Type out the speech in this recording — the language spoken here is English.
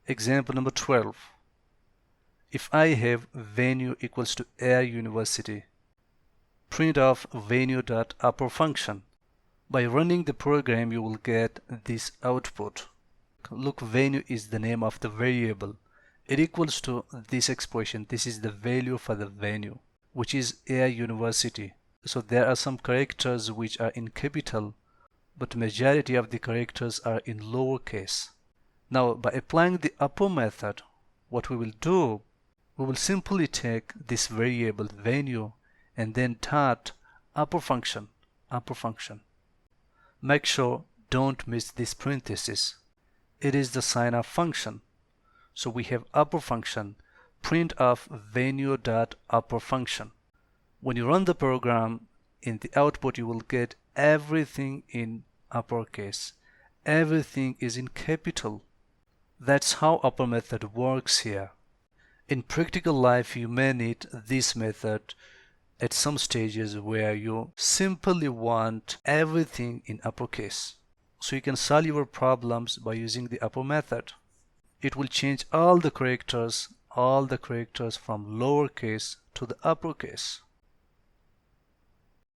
Example number 12. If I have venue equals to Air University, print of venue.upper function. By running the program, you will get this output. Look, venue is the name of the variable. It equals to this expression. This is the value for the venue, which is Air University. So there are some characters which are in capital, but majority of the characters are in lowercase. Now, by applying the upper method, what we will do, we will simply take this variable venue and then dot upper function. Make sure don't miss this parenthesis. It is the sign of function. So we have upper function, print of venue.upper function. When you run the program, in the output you will get everything in uppercase. Everything is in capital. That's how upper method works here. In practical life, you may need this method at some stages where you simply want everything in uppercase. So you can solve your problems by using the upper method. It will change all the characters from lowercase to the uppercase.